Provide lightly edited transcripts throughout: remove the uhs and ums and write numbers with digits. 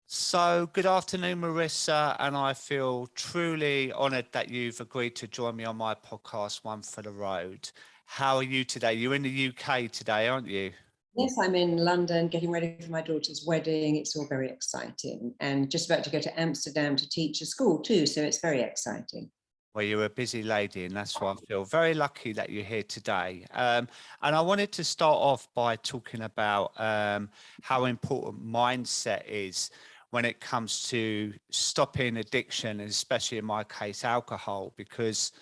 So, good afternoon, Marissa, and I feel truly honoured that you've agreed to join me on my podcast, One for the Road. How are you today? You're in the UK today, aren't you? Yes, I'm in London getting ready for my daughter's wedding. It's all very exciting, and just about to go to Amsterdam to teach a school too, so it's very exciting. Well, you're a busy lady, and that's why I feel very lucky that you're here today. And I wanted to start off by talking about how important mindset is when it comes to stopping addiction, and especially in my case, alcohol, because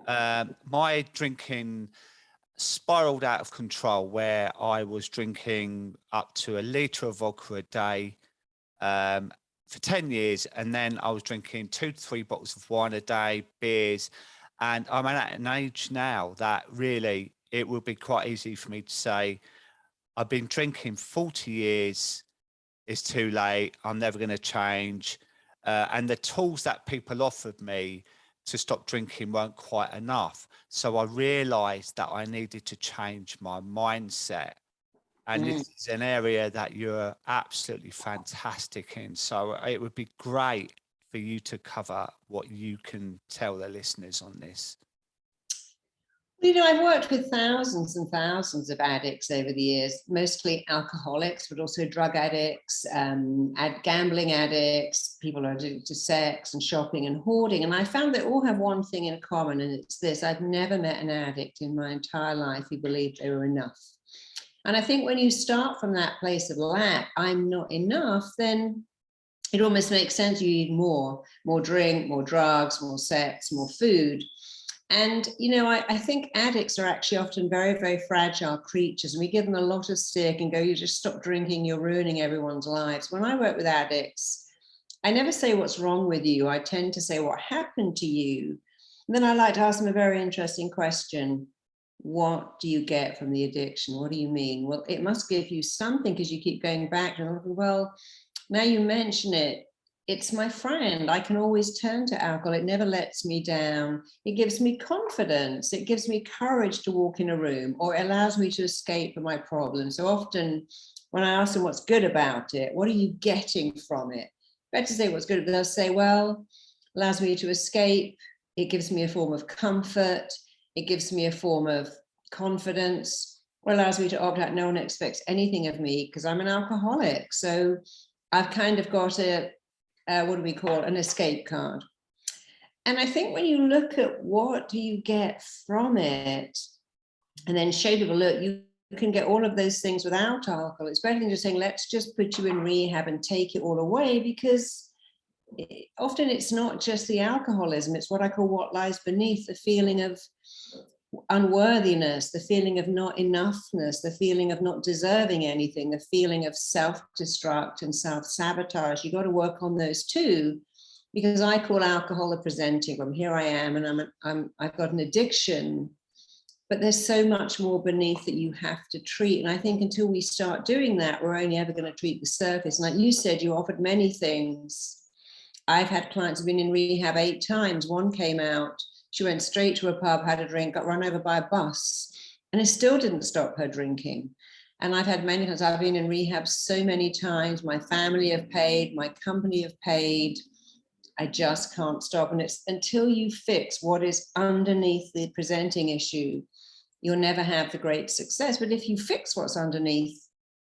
my drinking spiraled out of control where I was drinking up to a litre of vodka a day um, for 10 years. And then I was drinking 2 to 3 bottles of wine a day, beers. And I'm at an age now that really it would be quite easy for me to say, I've been drinking 40 years, it's too late, I'm never going to change. And the tools that people offered me to stop drinking weren't quite enough. So I realized that I needed to change my mindset. And this Mm. is an area that you're absolutely fantastic in. So it would be great for you to cover what you can tell the listeners on this. I've worked with thousands and thousands of addicts over the years, mostly alcoholics, but also drug addicts, gambling addicts, people who are addicted to sex and shopping and hoarding. And I found they all have one thing in common, and it's this: I've never met an addict in my entire life who believed they were enough. And I think when you start from that place of lack, I'm not enough, then it almost makes sense you need more drink, more drugs, more sex, more food. And, I think addicts are actually often very, very fragile creatures. And we give them a lot of stick and go, you just stop drinking, you're ruining everyone's lives. When I work with addicts, I never say what's wrong with you. I tend to say what happened to you. And then I like to ask them a very interesting question. What do you get from the addiction? What do you mean? Well, it must give you something because you keep going back. And I'm like, well, now you mention it, it's my friend. I can always turn to alcohol. It never lets me down. It gives me confidence. It gives me courage to walk in a room, or it allows me to escape from my problems. So often when I ask them what's good about it, what are you getting from it? Better say what's good. They'll say, well, it allows me to escape. It gives me a form of comfort. It gives me a form of confidence, or allows me to opt out. No one expects anything of me because I'm an alcoholic. So I've kind of got what do we call an escape card. And I think when you look at what do you get from it, and then show people, look, you can get all of those things without alcohol. It's better than just saying, let's just put you in rehab and take it all away, because often it's not just the alcoholism. It's what I call what lies beneath: the feeling of unworthiness, the feeling of not enoughness, the feeling of not deserving anything, the feeling of self-destruct and self-sabotage. You got to work on those too, because I call alcohol a presenting room. Here I am, and I've got an addiction, but there's so much more beneath that you have to treat. And I think until we start doing that, we're only ever going to treat the surface. And like you said, you offered many things. I've had clients who've been in rehab 8 times. One came out, she went straight to a pub, had a drink, got run over by a bus, and it still didn't stop her drinking. And I've had many times, I've been in rehab so many times, my family have paid, my company have paid, I just can't stop. And it's until you fix what is underneath the presenting issue, you'll never have the great success. But if you fix what's underneath,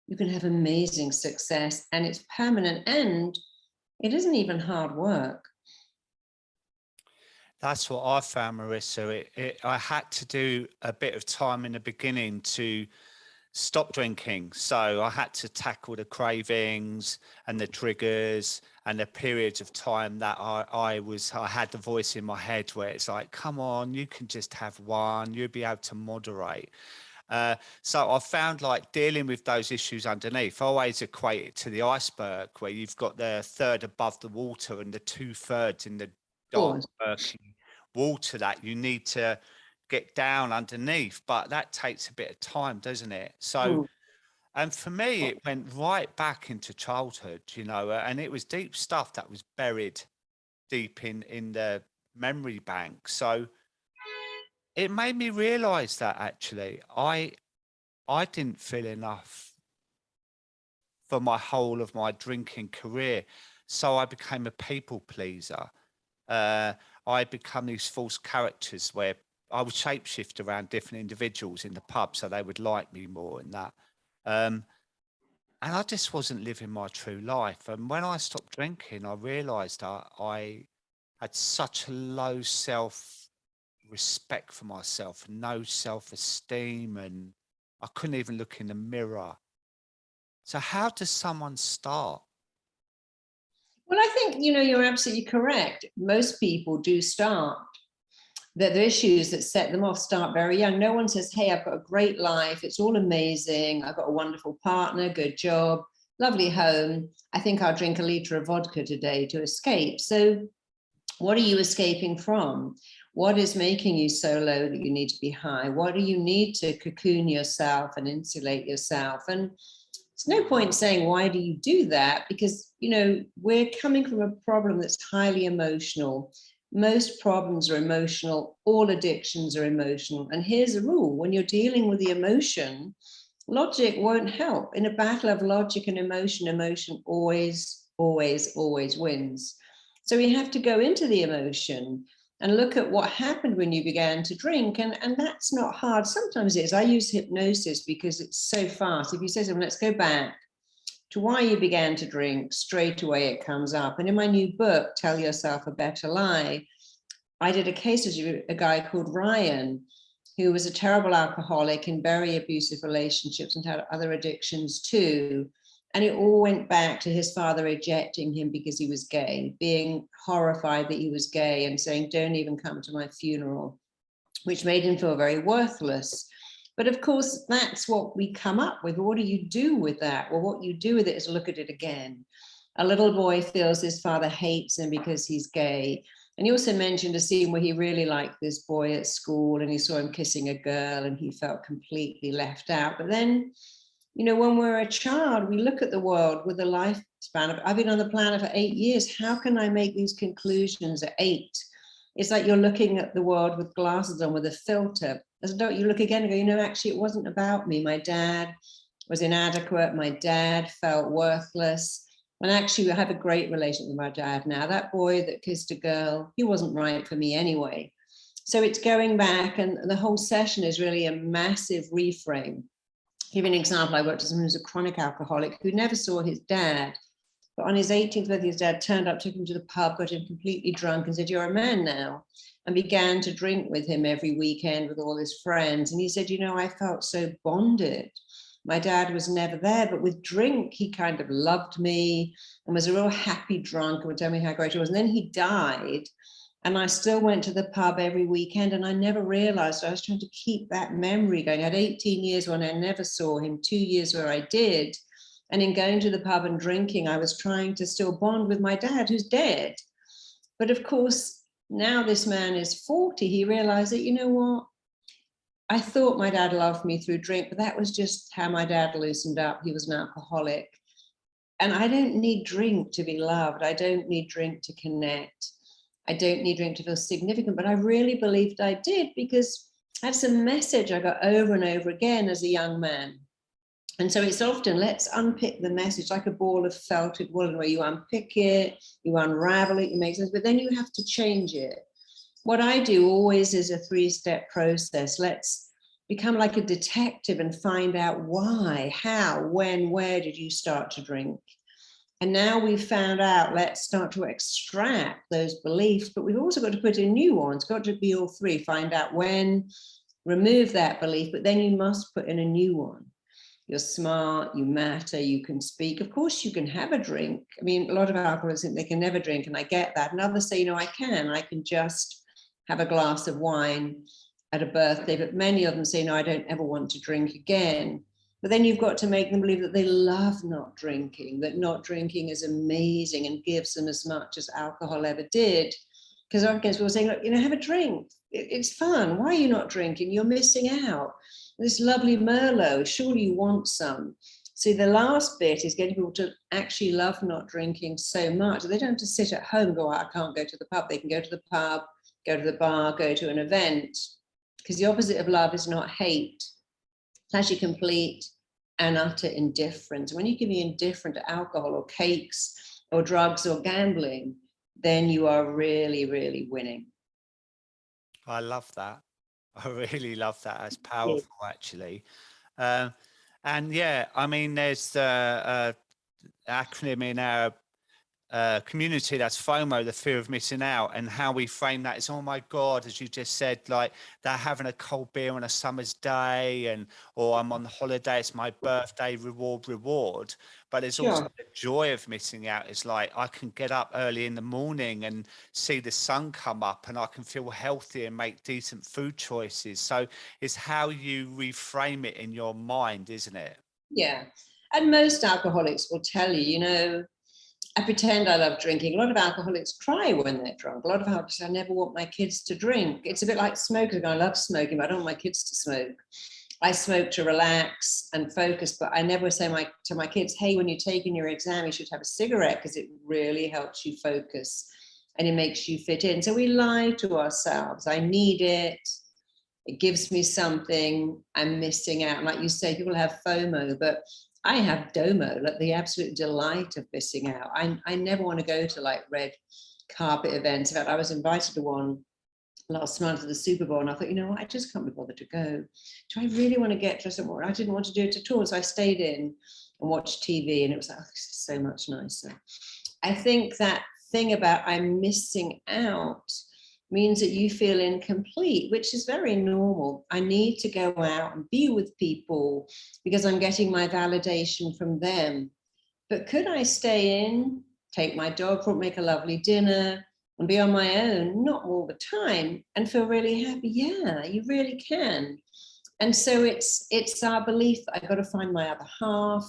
you can have amazing success, and it's permanent, and it isn't even hard work. That's what I found, Marissa. I had to do a bit of time in the beginning to stop drinking. So I had to tackle the cravings and the triggers and the periods of time that I had the voice in my head where it's like, come on, you can just have one, you'll be able to moderate. So I found like dealing with those issues underneath, I always equate it to the iceberg where you've got the third above the water and the 2/3 in the dark, Of murky water that you need to get down underneath. But that takes a bit of time, doesn't it? So, course. and for me, it went right back into childhood, and it was deep stuff that was buried deep in the memory bank. So it made me realize that actually I didn't feel enough for my whole of my drinking career. So I became a people pleaser. I become these false characters where I would shapeshift around different individuals in the pub so they would like me more and that. And I just wasn't living my true life. And when I stopped drinking, I realized I had such a low self respect for myself, no self esteem, and I couldn't even look in the mirror. So, how does someone start? Well, I think, you're absolutely correct. Most people do start. The issues that set them off start very young. No one says, hey, I've got a great life. It's all amazing. I've got a wonderful partner, good job, lovely home. I think I'll drink a liter of vodka today to escape. So what are you escaping from? What is making you so low that you need to be high? What do you need to cocoon yourself and insulate yourself? And there's no point saying, why do you do that? Because, we're coming from a problem that's highly emotional. Most problems are emotional. All addictions are emotional. And here's a rule: when you're dealing with the emotion, logic won't help. In a battle of logic and emotion, emotion always, always, always wins. So we have to go into the emotion and look at what happened when you began to drink. And that's not hard. Sometimes it is. I use hypnosis because it's so fast. If you say something, let's go back to why you began to drink, straight away it comes up. And in my new book, Tell Yourself a Better Lie, I did a case of a guy called Ryan, who was a terrible alcoholic in very abusive relationships and had other addictions too. And it all went back to his father rejecting him because he was gay, being horrified that he was gay and saying, don't even come to my funeral, which made him feel very worthless. But of course, that's what we come up with. What do you do with that? Well, what you do with it is look at it again. A little boy feels his father hates him because he's gay. And he also mentioned a scene where he really liked this boy at school and he saw him kissing a girl and he felt completely left out. But then, when we're a child, we look at the world with a lifespan of, I've been on the planet for 8 years. How can I make these conclusions at 8? It's like you're looking at the world with glasses on with a filter. As don't you look again and go, actually, it wasn't about me. My dad was inadequate. My dad felt worthless. And actually, we have a great relationship with my dad now. That boy that kissed a girl, he wasn't right for me anyway. So it's going back, and the whole session is really a massive reframe. Give you an example. I worked with someone who's a chronic alcoholic who never saw his dad. But on his 18th birthday, his dad turned up, took him to the pub, got him completely drunk and said, you're a man now, and began to drink with him every weekend with all his friends. And he said, I felt so bonded. My dad was never there, but with drink, he kind of loved me and was a real happy drunk and would tell me how great he was. And then he died. And I still went to the pub every weekend, and I never realized I was trying to keep that memory going. I had 18 years when I never saw him, 2 years where I did. And in going to the pub and drinking, I was trying to still bond with my dad, who's dead. But of course, now this man is 40, he realized that, what? I thought my dad loved me through drink, but that was just how my dad loosened up. He was an alcoholic. And I don't need drink to be loved. I don't need drink to connect. I don't need drink to feel significant, but I really believed I did, because that's a message I got over and over again as a young man. And so it's often, let's unpick the message like a ball of felted woolen, where you unpick it, you unravel it, you make sense, but then you have to change it. What I do always is a 3-step process. Let's become like a detective and find out why, how, when, where did you start to drink? And now we've found out, let's start to extract those beliefs, but we've also got to put in new ones. It's got to be all three. Find out when, remove that belief, but then you must put in a new one. You're smart, you matter, you can speak. Of course, you can have a drink. I mean, a lot of alcoholics think they can never drink, and I get that. And others say, I can just have a glass of wine at a birthday. But many of them say, no, I don't ever want to drink again. But then you've got to make them believe that they love not drinking, that not drinking is amazing and gives them as much as alcohol ever did. Because often people are saying, look, have a drink. It's fun. Why are you not drinking? You're missing out. This lovely Merlot, surely you want some. See, the last bit is getting people to actually love not drinking so much. They don't have to sit at home and go, I can't go to the pub. They can go to the pub, go to the bar, go to an event. Because the opposite of love is not hate. It's actually complete and utter indifference. When you can be indifferent to alcohol or cakes or drugs or gambling, then you are really, really winning. I love that. I really love that. That's Yeah. powerful, actually. Um, and yeah, I mean, there's the acronym in our community, that's FOMO, the fear of missing out, and how we frame that is, oh my God, as you just said, like they're having a cold beer on a summer's day, and or I'm on holiday, it's my birthday, reward. But there's also Sure. the joy of missing out. It's like I can get up early in the morning and see the sun come up, and I can feel healthy and make decent food choices. So it's how you reframe it in your mind, isn't it? Yeah. And most alcoholics will tell you, you know, I pretend I love drinking. A lot of alcoholics cry when they're drunk. A lot of alcoholics say, I never want my kids to drink. It's a bit like smoking. I love smoking, but I don't want my kids to smoke. I smoke to relax and focus, but I never say to my kids, hey, when you're taking your exam, you should have a cigarette because it really helps you focus and it makes you fit in. So we lie to ourselves. I need it. It gives me something. I'm missing out. Like you say, people have FOMO, but I have DOMO, like the absolute delight of missing out. I never want to go to like red carpet events. In fact, I was invited to one last month at the Super Bowl, and I thought, you know what, I just can't be bothered to go. Do I really want to get dressed up more? I didn't want to do it at all. So I stayed in and watched TV, and it was like, oh, this is so much nicer. I think that thing about I'm missing out means that you feel incomplete, which is very normal. I need to go out and be with people because I'm getting my validation from them. But could I stay in, take my dog for, make a lovely dinner, and be on my own, not all the time, and feel really happy? Yeah, you really can. And so it's our belief that I've got to find my other half.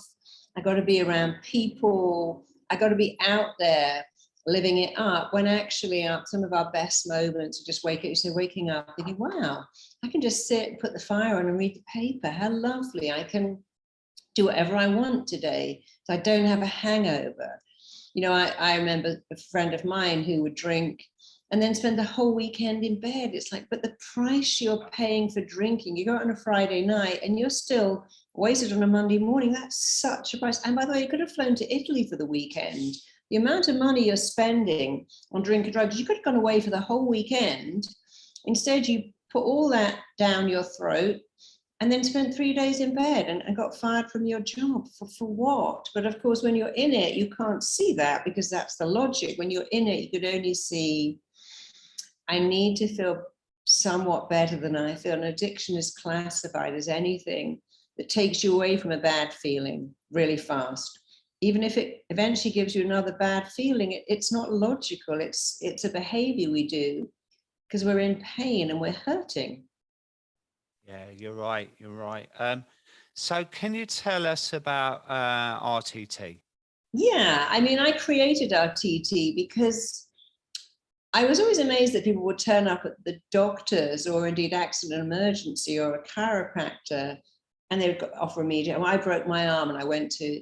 I got to be around people. I got to be out there living it up, when actually some of our best moments are just waking up thinking, wow, I can just sit and put the fire on and read the paper. How lovely. I can do whatever I want today. So I don't have a hangover. You know, I remember a friend of mine who would drink and then spend the whole weekend in bed. It's like, but the price you're paying for drinking, you go out on a Friday night and you're still wasted on a Monday morning. That's such a price. And by the way, you could have flown to Italy for the weekend. The amount of money you're spending on drink and drugs, you could have gone away for the whole weekend. Instead, you put all that down your throat and then spent 3 days in bed and got fired from your job for what? But of course, when you're in it, you can't see that because that's the logic. When you're in it, you could only see, I need to feel somewhat better than I feel. And addiction is classified as anything that takes you away from a bad feeling really fast. Even if it eventually gives you another bad feeling, it's not logical. It's a behavior we do because we're in pain and we're hurting. Yeah, you're right. You're right. So can you tell us about RTT? Yeah, I mean, I created RTT because I was always amazed that people would turn up at the doctor's or indeed accident emergency or a chiropractor and they would offer immediate. Well, I broke my arm and I went to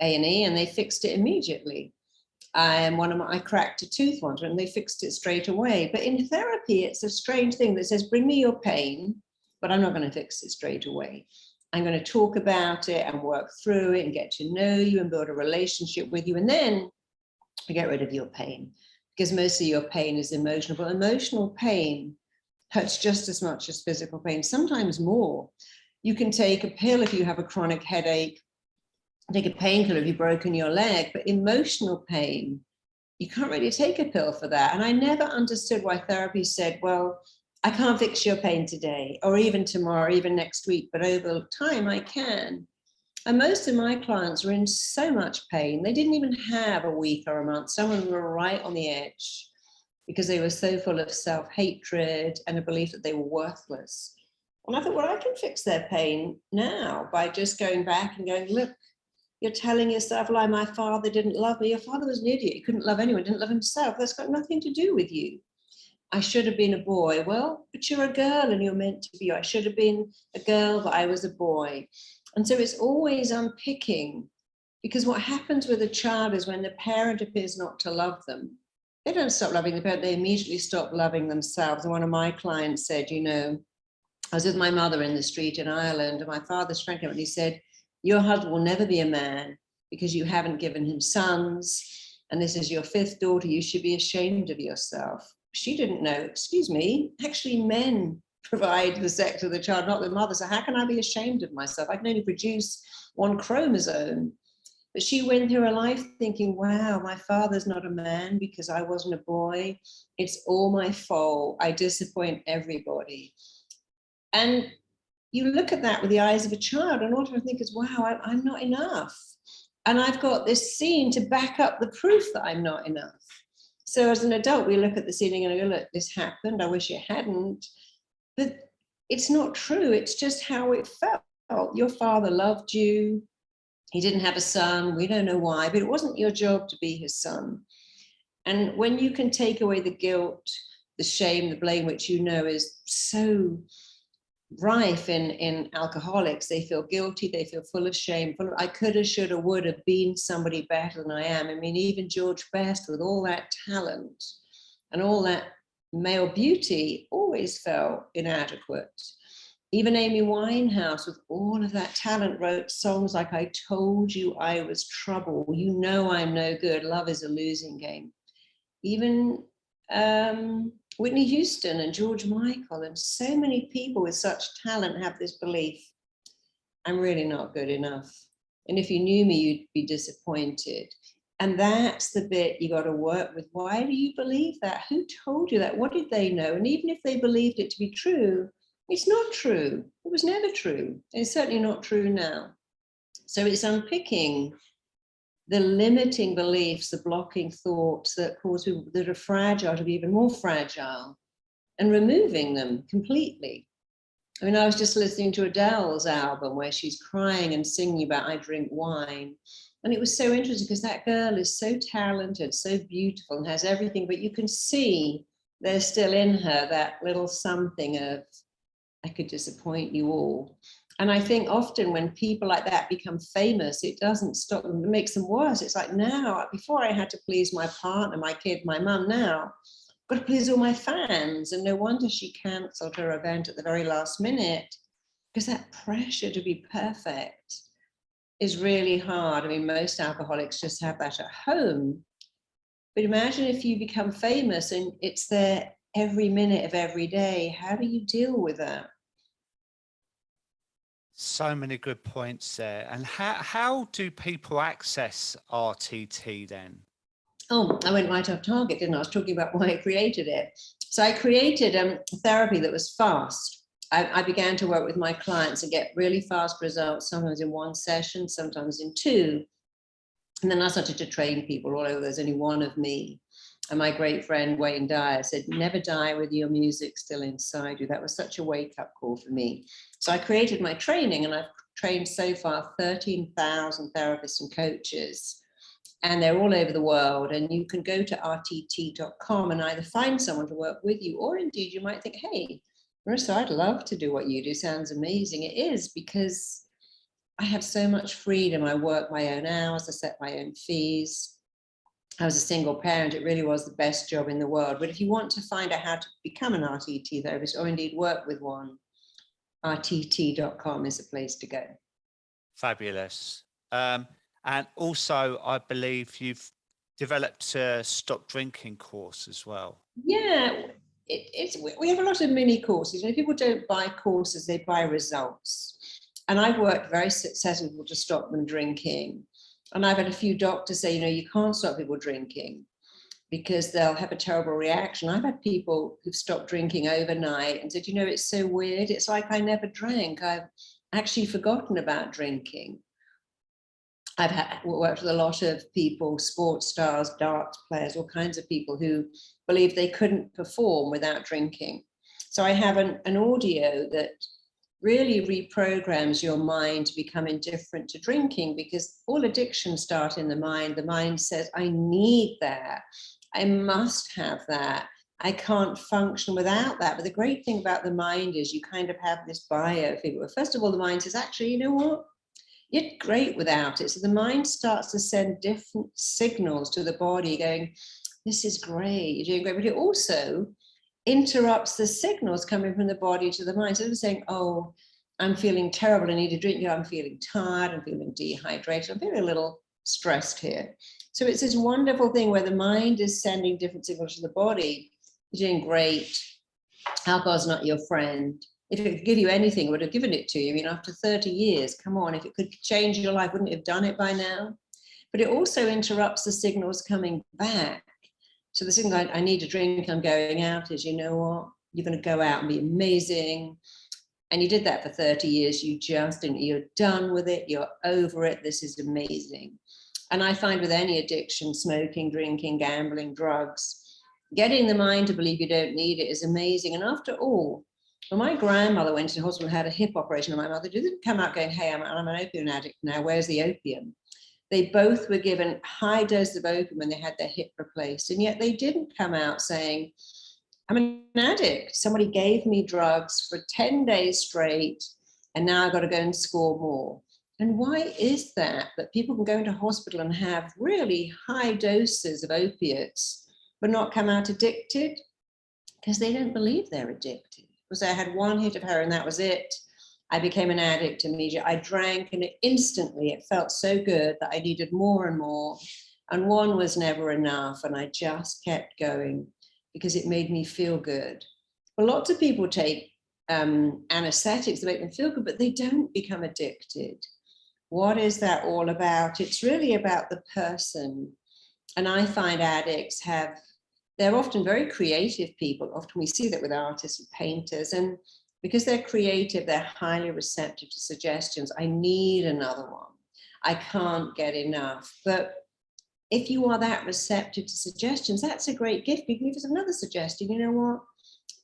A&E and they fixed it immediately. I cracked a tooth once and they fixed it straight away. But in therapy, it's a strange thing that says, bring me your pain, but I'm not going to fix it straight away. I'm going to talk about it and work through it and get to know you and build a relationship with you. And then we get rid of your pain because most of your pain is emotional, but emotional pain hurts just as much as physical pain, sometimes more. You can take a pill if you have a chronic headache, take a painkiller if you've broken your leg, but emotional pain, you can't really take a pill for that. And I never understood why therapy said, well, I can't fix your pain today or even tomorrow, even next week, but over time I can. And most of my clients were in so much pain. They didn't even have a week or a month. Some of them were right on the edge because they were so full of self-hatred and a belief that they were worthless. And I thought, well, I can fix their pain now by just going back and going, look, you're telling yourself, like, my father didn't love me. Your father was an idiot. He couldn't love anyone, didn't love himself. That's got nothing to do with you. I should have been a boy. Well, but you're a girl and you're meant to be. I should have been a girl, but I was a boy. And so it's always unpicking, because what happens with a child is when the parent appears not to love them, they don't stop loving the parent, they immediately stop loving themselves. And one of my clients said, you know, I was with my mother in the street in Ireland, and my father sprang up and he said, "Your husband will never be a man because you haven't given him sons. And this is your fifth daughter. You should be ashamed of yourself." She didn't know, excuse me, actually men provide the sex of the child, not the mother. So how can I be ashamed of myself? I can only produce one chromosome. But she went through her life thinking, wow, my father's not a man because I wasn't a boy. It's all my fault. I disappoint everybody. And you look at that with the eyes of a child, and all I think is, wow, I'm not enough. And I've got this scene to back up the proof that I'm not enough. So as an adult, we look at the ceiling and go, look, this happened. I wish it hadn't. But it's not true. It's just how it felt. Your father loved you. He didn't have a son. We don't know why, but it wasn't your job to be his son. And when you can take away the guilt, the shame, the blame, which you know is so rife in alcoholics, they feel guilty, they feel full of shame, I coulda, shoulda, woulda been somebody better than I am. I mean, even George Best, with all that talent and all that male beauty, always felt inadequate. Even Amy Winehouse, with all of that talent, wrote songs like "I Told You I Was Trouble," "You Know I'm No Good," "Love Is a Losing Game." Even Whitney Houston and George Michael and so many people with such talent have this belief, I'm really not good enough. And if you knew me, you'd be disappointed. And that's the bit you got to work with. Why do you believe that? Who told you that? What did they know? And even if they believed it to be true, it's not true. It was never true. It's certainly not true now. So it's unpicking the limiting beliefs, the blocking thoughts that cause people that are fragile to be even more fragile, and removing them completely. I mean, I was just listening to Adele's album where she's crying and singing about "I drink wine." And it was so interesting because that girl is so talented, so beautiful, and has everything, but you can see there's still in her that little something of, I could disappoint you all. And I think often when people like that become famous, it doesn't stop them, it makes them worse. It's like, now, before I had to please my partner, my kid, my mum, now I've got to please all my fans. And no wonder she cancelled her event at the very last minute, because that pressure to be perfect is really hard. I mean, most alcoholics just have that at home. But imagine if you become famous and it's there every minute of every day. How do you deal with that? So many good points there. And how do people access RTT then? Oh, I went right off target, didn't I? I was talking about why I created it. So I created a therapy that was fast. I began to work with my clients and get really fast results, sometimes in one session, sometimes in two. And then I started to train people all over. There's only one of me. And my great friend Wayne Dyer said, never die with your music still inside you. That was such a wake-up call for me. So I created my training, and I've trained so far 13,000 therapists and coaches. And they're all over the world. And you can go to rtt.com and either find someone to work with you, or indeed you might think, hey, Marisa, I'd love to do what you do. Sounds amazing. It is, because I have so much freedom. I work my own hours. I set my own fees. I was a single parent. It really was the best job in the world. But if you want to find out how to become an RTT therapist, or indeed work with one, rtt.com is a place to go. Fabulous. And also, I believe you've developed a stop drinking course as well. Yeah, we have a lot of mini courses. And if people don't buy courses, they buy results. And I've worked very successfully to stop them drinking. And I've had a few doctors say, you can't stop people drinking because they'll have a terrible reaction. I've had people who've stopped drinking overnight and said, it's so weird. It's like I never drank. I've actually forgotten about drinking. I've worked with a lot of people, sports stars, darts players, all kinds of people who believe they couldn't perform without drinking. So I have an audio that really reprograms your mind to become indifferent to drinking, because all addictions start in the mind. The mind says, I need that. I must have that. I can't function without that. But the great thing about the mind is you kind of have this biofeedback. First of all, the mind says, actually, you know what? You're great without it. So the mind starts to send different signals to the body going, this is great, you're doing great. But it also interrupts the signals coming from the body to the mind. So it's saying, oh, I'm feeling terrible, I need a drink. I'm feeling tired, I'm feeling dehydrated, I'm feeling a little stressed here. So it's this wonderful thing where the mind is sending different signals to the body. You're doing great. Alcohol's not your friend. If it could give you anything, it would have given it to you. I mean, after 30 years, come on, if it could change your life, wouldn't it have done it by now? But it also interrupts the signals coming back. So the signal, I need a drink, I'm going out, is, you know what, you're going to go out and be amazing. And you did that for 30 years. You just didn't, you're done with it. You're over it. This is amazing. And I find with any addiction, smoking, drinking, gambling, drugs, getting the mind to believe you don't need it is amazing. And after all, when my grandmother went to the hospital and had a hip operation, and my mother didn't come out going, hey, I'm an opium addict now. Where's the opium? They both were given high doses of opium when they had their hip replaced. And yet they didn't come out saying, I'm an addict. Somebody gave me drugs for 10 days straight, and now I've got to go and score more. And why is that? That people can go into hospital and have really high doses of opiates, but not come out addicted? Because they don't believe they're addicted. Because I had one hit of heroin, that was it. I became an addict immediately. I drank, and instantly it felt so good that I needed more and more. And one was never enough, and I just kept going, because it made me feel good. Well, lots of people take anesthetics to make them feel good, but they don't become addicted. What is that all about? It's really about the person. And I find addicts they're often very creative people. Often we see that with artists and painters. And because they're creative, they're highly receptive to suggestions. I need another one. I can't get enough. But if you are that receptive to suggestions, that's a great gift. You can give us another suggestion. You know what?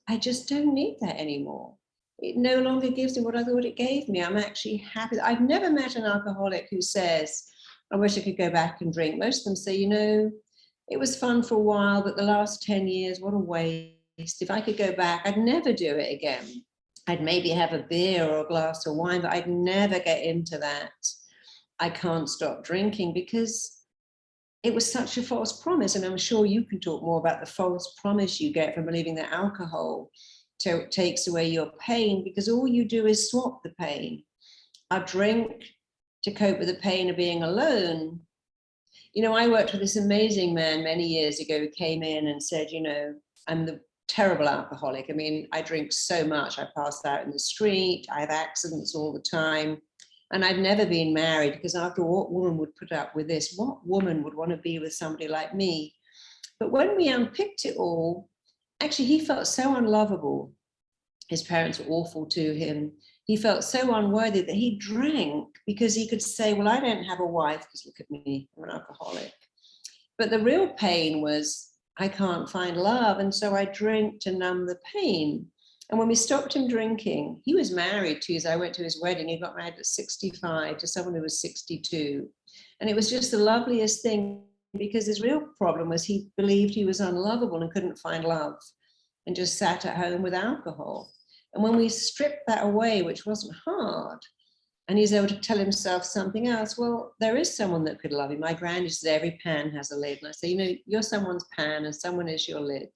I just don't need that anymore. It no longer gives me what I thought it gave me. I'm actually happy. I've never met an alcoholic who says, I wish I could go back and drink. Most of them say, you know, it was fun for a while, but the last 10 years, what a waste. If I could go back, I'd never do it again. I'd maybe have a beer or a glass of wine, but I'd never get into that. I can't stop drinking, because it was such a false promise. And I'm sure you can talk more about the false promise you get from believing that alcohol takes away your pain, because all you do is swap the pain. I drink to cope with the pain of being alone. You know, I worked with this amazing man many years ago who came in and said, you know, I'm the terrible alcoholic. I mean, I drink so much. I pass out in the street. I have accidents all the time. And I've never been married, because after all, what woman would put up with this? What woman would want to be with somebody like me? But when we unpicked it all, actually, he felt so unlovable. His parents were awful to him. He felt so unworthy that he drank because he could say, well, I don't have a wife, because look at me, I'm an alcoholic. But the real pain was, I can't find love. And so I drink to numb the pain. And when we stopped him drinking, he was married 2 years. I went to his wedding. He got married at 65 to someone who was 62. And it was just the loveliest thing, because his real problem was he believed he was unlovable and couldn't find love, and just sat at home with alcohol. And when we stripped that away, which wasn't hard, and he's able to tell himself something else, well, there is someone that could love you. My granny says every pan has a lid. And I say, you know, you're someone's pan and someone is your lid.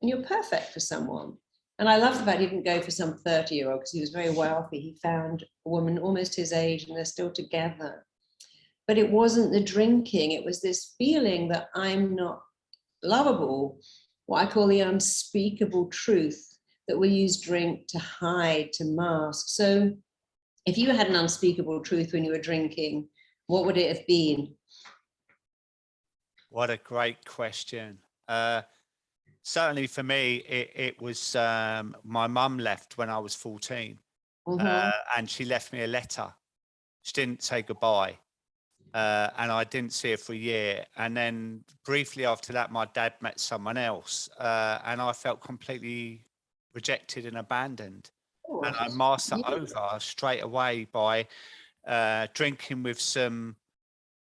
And you're perfect for someone. And I love the fact he didn't go for some 30-year-old, because he was very wealthy. He found a woman almost his age, and they're still together. But it wasn't the drinking. It was this feeling that I'm not lovable, what I call the unspeakable truth that we use drink to hide, to mask. So if you had an unspeakable truth when you were drinking, what would it have been? What a great question. Certainly for me, it was my mum left when I was 14, and she left me a letter. She didn't say goodbye, and I didn't see her for a year. And then briefly after that, my dad met someone else, and I felt completely rejected and abandoned. And I masked that over straight away by drinking with some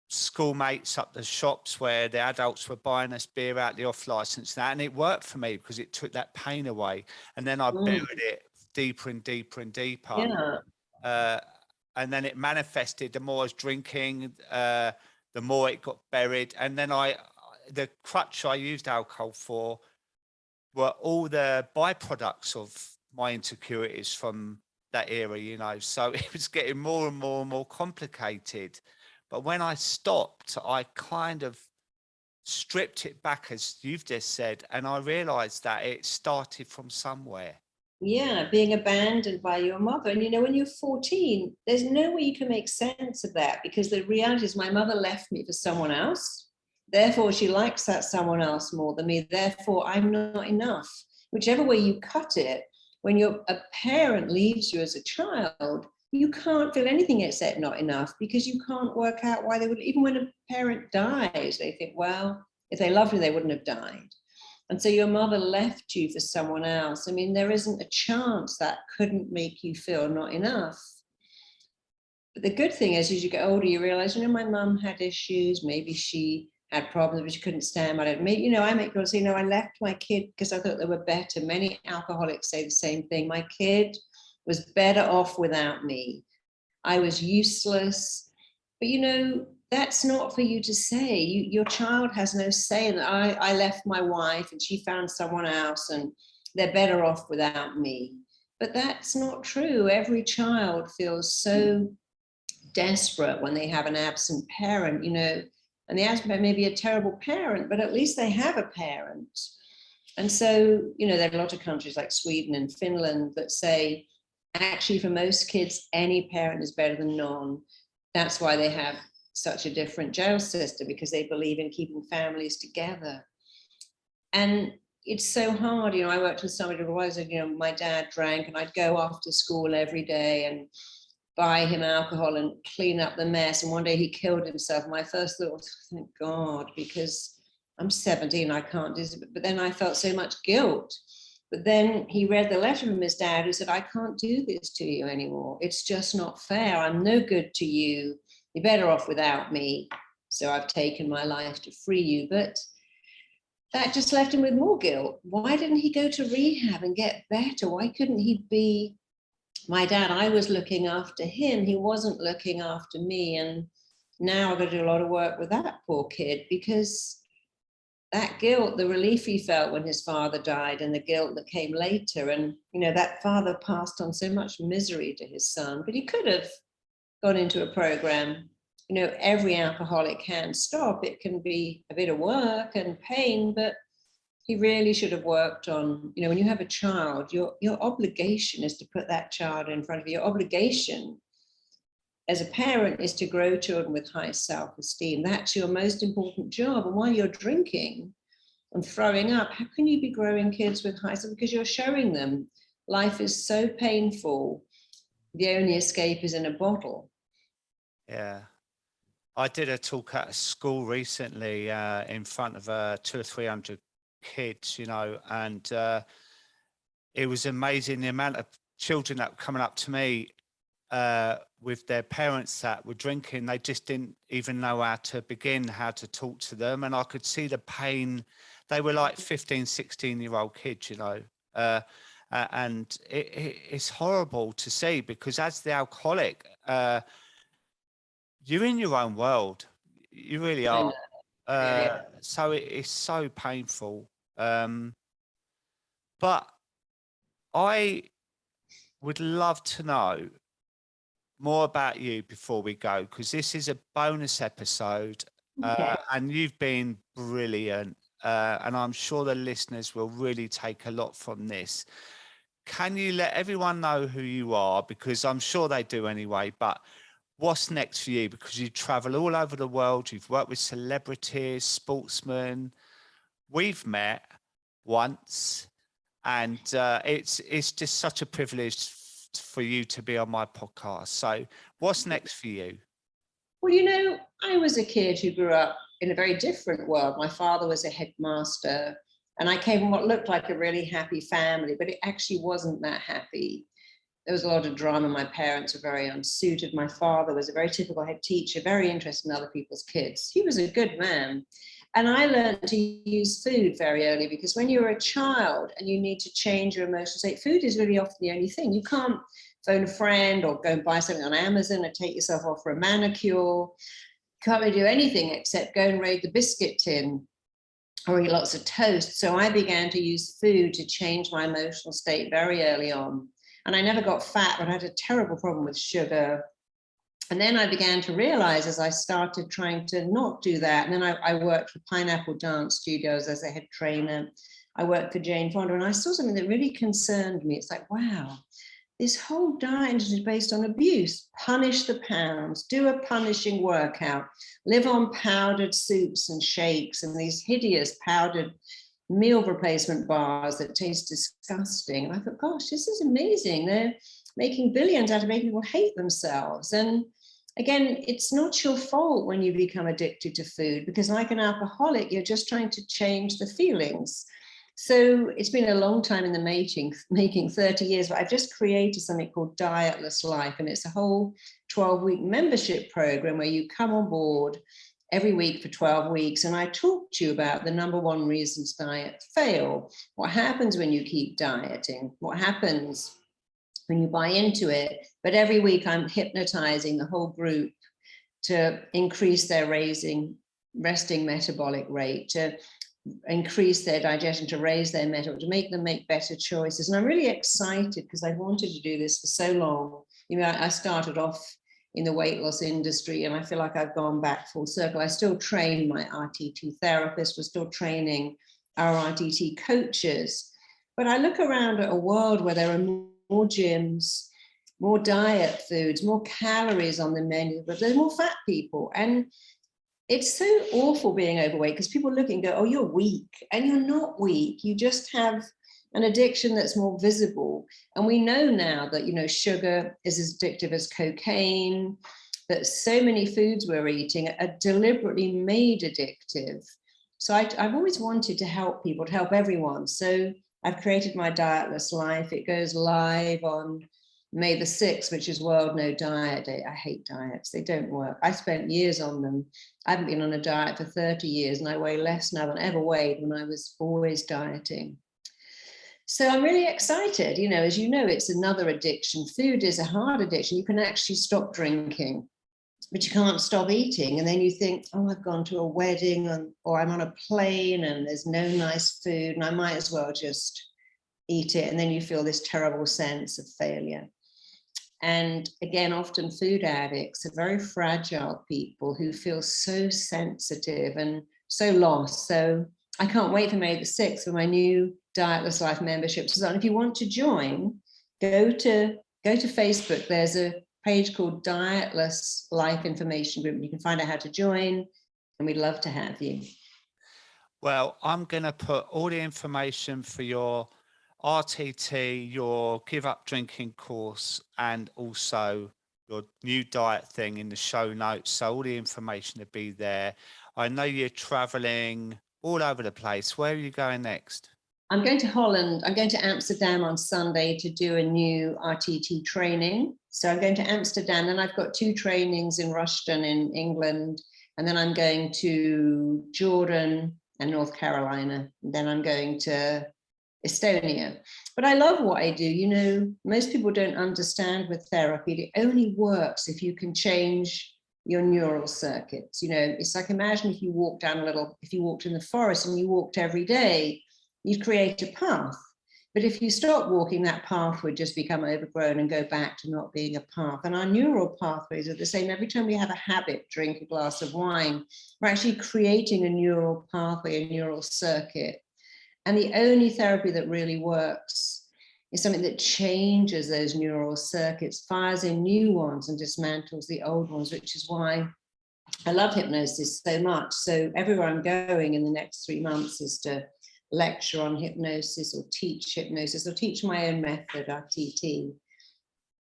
schoolmates up the shops where the adults were buying us beer out the off license, and it worked for me because it took that pain away. And then I buried it deeper and deeper and deeper. And then it manifested. The more I was drinking, the more it got buried. And then the crutch I used alcohol for were all the byproducts of my insecurities from that era, you know. So it was getting more and more and more complicated. But when I stopped, I kind of stripped it back, as you've just said, and I realized that it started from somewhere. Yeah, being abandoned by your mother. And when you're 14, there's no way you can make sense of that, because the reality is my mother left me for someone else. Therefore, she likes that someone else more than me. Therefore, I'm not enough. Whichever way you cut it, when a parent leaves you as a child, you can't feel anything except not enough, because you can't work out why they would. Even when a parent dies, they think, well, if they loved you, they wouldn't have died. And so your mother left you for someone else. I mean, there isn't a chance that couldn't make you feel not enough. But the good thing is, as you get older, you realize, my mum had issues. Maybe she had problems, but she couldn't stand by it. Maybe, I make people say, I left my kid because I thought they were better. Many alcoholics say the same thing. My kid was better off without me. I was useless. But, that's not for you to say. Your child has no say in that. I left my wife and she found someone else and they're better off without me. But that's not true. Every child feels so desperate when they have an absent parent, and the absent parent may be a terrible parent, but at least they have a parent. And so, there are a lot of countries like Sweden and Finland that say, actually, for most kids, any parent is better than none. That's why they have such a different jail system, because they believe in keeping families together. And it's so hard. I worked with somebody who was, my dad drank, and I'd go after school every day and buy him alcohol and clean up the mess. And one day he killed himself. My first thought was, thank God, because I'm 17, I can't do this. But then I felt so much guilt. But then he read the letter from his dad who said, I can't do this to you anymore. It's just not fair. I'm no good to you. You're better off without me. So I've taken my life to free you. But that just left him with more guilt. Why didn't he go to rehab and get better? Why couldn't he be my dad? I was looking after him. He wasn't looking after me. And now I've got to do a lot of work with that poor kid, because that guilt, the relief he felt when his father died and the guilt that came later. And, that father passed on so much misery to his son, but he could have gone into a program. Every alcoholic can stop. It can be a bit of work and pain, but he really should have worked on, when you have a child, your obligation is to put that child in front of you. Your obligation as a parent is to grow children with high self-esteem. That's your most important job. And while you're drinking and throwing up, how can you be growing kids with high self? Because you're showing them life is so painful. The only escape is in a bottle. Yeah. I did a talk at a school recently in front of 200 or 300 kids, and it was amazing the amount of children that were coming up to me with their parents that were drinking. They just didn't even know how to begin, how to talk to them. And I could see the pain. They were like 15, 16-year-old kids, and it's horrible to see, because as the alcoholic, you're in your own world. You really are. So it's so painful. But I would love to know more about you before we go, because this is a bonus episode, and you've been brilliant. And I'm sure the listeners will really take a lot from this. Can you let everyone know who you are? Because I'm sure they do anyway, but what's next for you? Because you travel all over the world. You've worked with celebrities, sportsmen. We've met once, and it's just such a privilege for you to be on my podcast. So what's next for you? Well, I was a kid who grew up in a very different world. My father was a headmaster, and I came from what looked like a really happy family, but it actually wasn't that happy. There was a lot of drama. My parents were very unsuited. My father was a very typical head teacher, very interested in other people's kids. He was a good man. And I learned to use food very early, because when you're a child and you need to change your emotional state, food is really often the only thing. You can't phone a friend or go and buy something on Amazon or take yourself off for a manicure. Can't really do anything except go and raid the biscuit tin. or eat lots of toast. So I began to use food to change my emotional state very early on. And I never got fat, but I had a terrible problem with sugar. And then I began to realize as I started trying to not do that, and then I worked for Pineapple Dance Studios as a head trainer. I worked for Jane Fonda, and I saw something that really concerned me. It's like, wow, this whole diet is based on abuse. Punish the pounds, do a punishing workout, live on powdered soups and shakes and these hideous powdered meal replacement bars that taste disgusting. And I thought, gosh, this is amazing. They're making billions out of making people hate themselves. And again, it's not your fault when you become addicted to food, because like an alcoholic, you're just trying to change the feelings. So it's been a long time in the making 30 years, but I've just created something called Dietless Life. And it's a whole 12-week membership program where you come on board every week for 12 weeks. And I talk to you about the number one reasons diets fail. What happens when you keep dieting? What happens when you buy into it? But every week I'm hypnotizing the whole group to increase their resting metabolic rate, to increase their digestion, to raise their metabolic, to make them make better choices. And I'm really excited because I wanted to do this for so long. You know, I started off in the weight loss industry, and I feel like I've gone back full circle. I still train my RTT therapist, we're still training our RTT coaches. But I look around at a world where there are more gyms, more diet foods, more calories on the menu, but there's more fat people. And it's so awful being overweight because people look and go, oh, you're weak. And you're not weak. You just have an addiction that's more visible. And we know now that, you know, sugar is as addictive as cocaine, that so many foods we're eating are deliberately made addictive. So I've always wanted to help people, to help everyone. So I've created my Dietless Life. It goes live on May the 6th, which is World No Diet Day. I hate diets. They don't work. I spent years on them. I haven't been on a diet for 30 years, and I weigh less now than I ever weighed when I was always dieting. So I'm really excited. You know, as you know, it's another addiction. Food is a hard addiction. You can actually stop drinking, but you can't stop eating. And then you think, oh, I've gone to a wedding or I'm on a plane and there's no nice food and I might as well just eat it. And then you feel this terrible sense of failure. And again, often food addicts are very fragile people who feel so sensitive and so lost. So I can't wait for May the 6th for my new Dietless Life membership. So if you want to join, go to Facebook. There's a page called Dietless Life Information Group. You can find out how to join, and we'd love to have you. Well, I'm going to put all the information for your RTT, your Give Up Drinking course, and also your new diet thing in the show notes. So all the information will be there. I know you're traveling all over the place. Where are you going next? I'm going to Holland. I'm going to Amsterdam on Sunday to do a new RTT training. So I'm going to Amsterdam, and I've got 2 trainings in Rushden in England, and then I'm going to Jordan and North Carolina. And then I'm going to Estonia. But I love what I do. You know, most people don't understand with therapy, it only works if you can change your neural circuits. You know, it's like, imagine if you walked in the forest and you walked every day, you'd create a path. But if you stop walking, that path would just become overgrown and go back to not being a path. And our neural pathways are the same. Every time we have a habit, drink a glass of wine, we're actually creating a neural pathway, a neural circuit. And the only therapy that really works is something that changes those neural circuits, fires in new ones and dismantles the old ones, which is why I love hypnosis so much. So everywhere I'm going in the next 3 months is to lecture on hypnosis or teach my own method, RTT.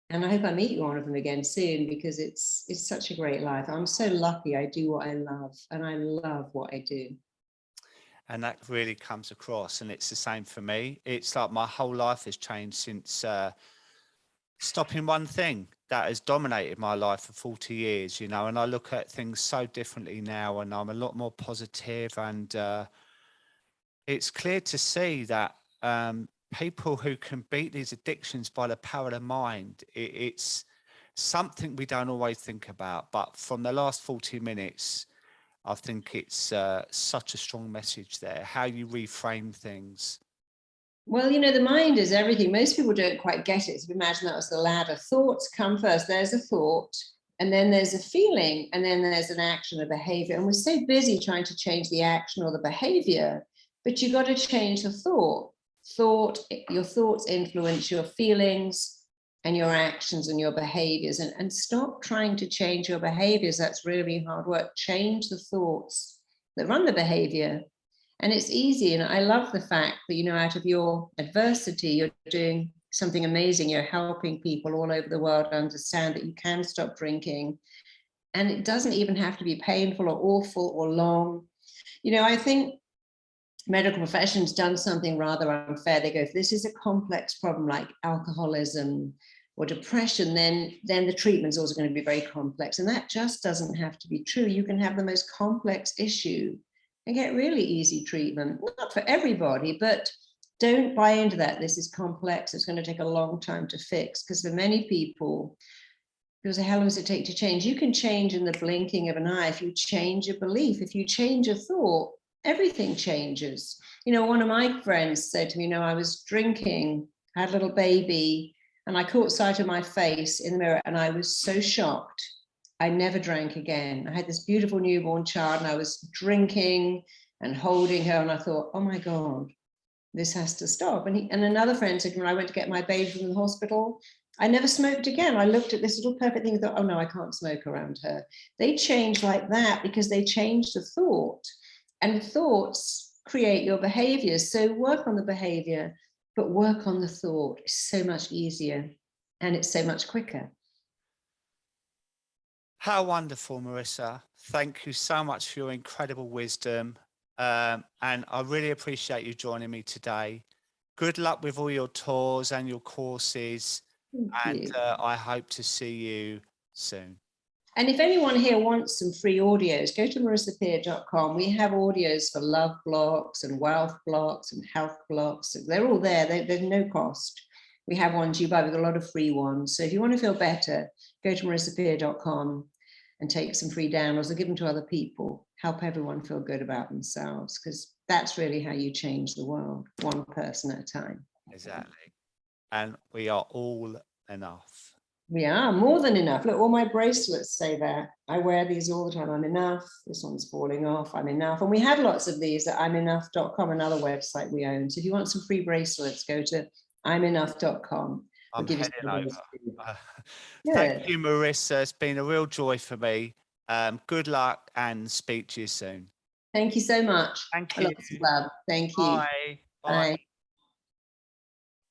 And I hope I meet you one of them again soon, because it's such a great life. I'm so lucky I do what I love, and I love what I do. And that really comes across, and it's the same for me. It's like my whole life has changed since stopping one thing that has dominated my life for 40 years, you know, and I look at things so differently now, and I'm a lot more positive, and it's clear to see that people who can beat these addictions by the power of the mind, it's something we don't always think about. But from the last 40 minutes, I think it's such a strong message there, how you reframe things. Well, the mind is everything. Most people don't quite get it. So imagine that was the ladder. Thoughts come first. There's a thought, and then there's a feeling, and then there's an action, a behavior. And we're so busy trying to change the action or the behavior, but you've got to change the thought. Your thoughts influence your feelings and your actions and your behaviors. And stop trying to change your behaviors. That's really hard work. Change the thoughts that run the behavior. And it's easy. And I love the fact that, out of your adversity, you're doing something amazing. You're helping people all over the world understand that you can stop drinking. And it doesn't even have to be painful or awful or long. I think medical profession's done something rather unfair. They go, if this is a complex problem like alcoholism or depression, then the treatment's also going to be very complex. And that just doesn't have to be true. You can have the most complex issue and get really easy treatment. Not for everybody, but don't buy into that. This is complex. It's going to take a long time to fix, because for many people say, how long does it take to change? You can change in the blinking of an eye. If you change your belief, if you change a thought, everything changes. One of my friends said to me, I was drinking, I had a little baby, and I caught sight of my face in the mirror, and I was so shocked. I never drank again. I had this beautiful newborn child, and I was drinking and holding her, and I thought, oh my God, this has to stop. And another friend said, when I went to get my baby from the hospital, I never smoked again. I looked at this little perfect thing and thought, oh no, I can't smoke around her. They change like that because they changed the thought. And thoughts create your behaviors. So work on the behavior, but work on the thought. It's so much easier and it's so much quicker. How wonderful, Marisa. Thank you so much for your incredible wisdom. And I really appreciate you joining me today. Good luck with all your tours and your courses. Thank you. I hope to see you soon. And if anyone here wants some free audios, go to marisapeer.com. We have audios for love blocks and wealth blocks and health blocks. They're all there. There's no cost. We have ones you buy with a lot of free ones. So if you want to feel better, go to marisapeer.com and take some free downloads or give them to other people. Help everyone feel good about themselves, because that's really how you change the world, one person at a time. Exactly. And we are all enough. We are more than enough. Look, all my bracelets say that. I wear these all the time. I'm enough. This one's falling off. I'm enough. And we have lots of these at imenough.com, another website we own. So if you want some free bracelets, go to imenough.com. I'm heading over. Good. Thank you, Marisa. It's been a real joy for me. Good luck and speak to you soon. Thank you so much. Thank you. Lots of love. Thank you. Bye. Bye. Bye.